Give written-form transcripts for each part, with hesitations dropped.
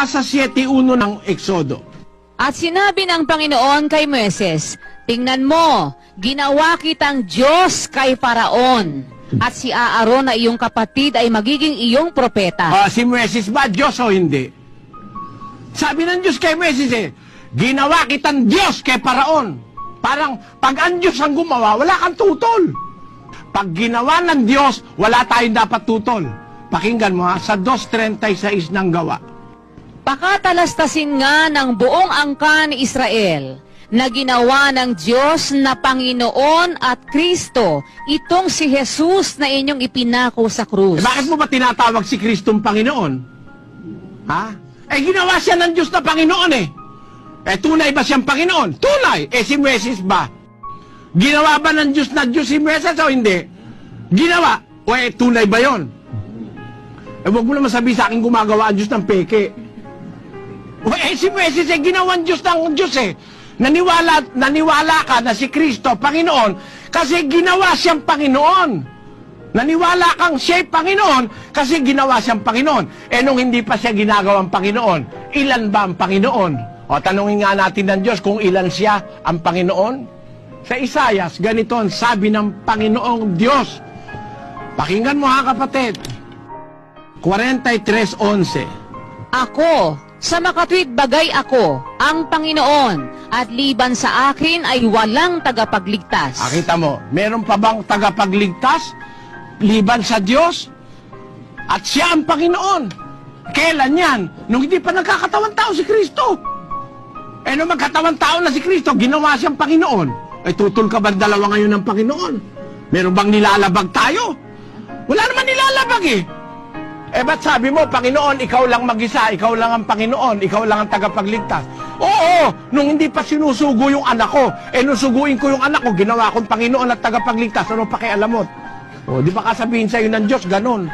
Sa 7:1 ng Exodo. At sinabi ng Panginoon kay Moises, tingnan mo, ginawa kitang Diyos kay Faraon, at si Aaron na iyong kapatid ay magiging iyong propeta. Si Moises ba Diyos o hindi? Sabi ng Diyos kay Moises ginawa kitang Diyos kay Faraon. Parang pag ang Diyos ang gumawa, wala kang tutol. Pag ginawa ng Diyos, wala tayong dapat tutol. Pakinggan mo sa 2:36 ng Gawa. Pakatalastasin nga ng buong angkan ni Israel na ginawa ng Diyos na Panginoon at Kristo itong si Jesus na inyong ipinako sa krus. Bakit mo ba tinatawag si Kristong Panginoon? Ha? Ginawa siya ng Diyos na Panginoon tunay ba siyang Panginoon? Tunay. Si Moises ba? Ginawa ba ng Diyos na Diyos si Moises o hindi? Ginawa. Tunay ba yon? Huwag mo naman sabihin sa akin gumagawa ang Diyos ng peke. Si Moises ginawa ang Diyos ng Diyos Naniwala ka na si Kristo, Panginoon, kasi ginawa siyang Panginoon. Naniwala kang siya'y Panginoon kasi ginawa siyang Panginoon. Nung hindi pa siya ginagawang Panginoon, ilan ba ang Panginoon? Tanungin nga natin ng Diyos kung ilan siya ang Panginoon. Sa Isaias, ganito ang sabi ng Panginoong Diyos. Pakinggan mo ha kapatid. 43:11. Ako, sa makatwid bagay ako, ang Panginoon, at liban sa akin ay walang tagapagligtas. Kita mo, meron pa bang tagapagligtas? Liban sa Diyos? At siya ang Panginoon. Kailan yan? Nung hindi pa nagkakatawang tao si Kristo. Nung magkatawang tao na si Kristo, ginawa siyang Panginoon. Tutol ka ba dalawa ngayon ng Panginoon? Meron bang nilalabag tayo? Wala naman nilalabag ba't sabi mo, Panginoon, ikaw lang mag-isa, ikaw lang ang Panginoon, ikaw lang ang tagapagligtas? Oo, nung hindi pa sinusugo yung anak ko, nung suguin ko yung anak ko, ginawa akong Panginoon at tagapagligtas, ano pakialamot? Di ba kasabihin sa'yo ng Diyos, ganun?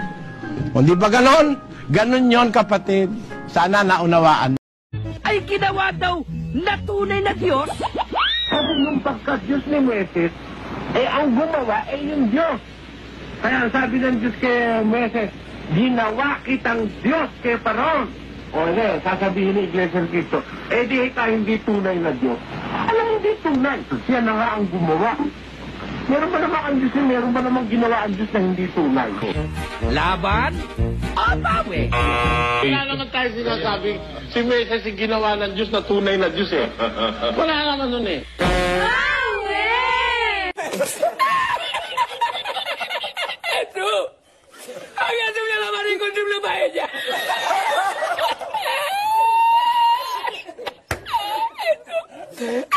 Di ba ganun? Ganun yon kapatid. Sana naunawaan. Ay ginawa daw na tunay na Diyos? Sabi nung pagka-Diyos ni Moises, ang gumawa yung Diyos. Kaya sabi ng Diyos kay Moises, ginawa kitang Diyos kay Faraon. Sasabihin ni Iglesia ng Cristo, di ka hindi tunay na Diyos. Alam, hindi tunay. Siya na nga ang gumawa. Meron ba naman ang Diyos meron ba naman ginawa ang Diyos na hindi tunay? Laban? Bawi. Wala naman tayo sinasabi, si Moises ginawa ng Diyos na tunay na Diyos Wala naman nun Bawi! Ito! Ang ato niya naman rin kung dumlubahin niya! Ito!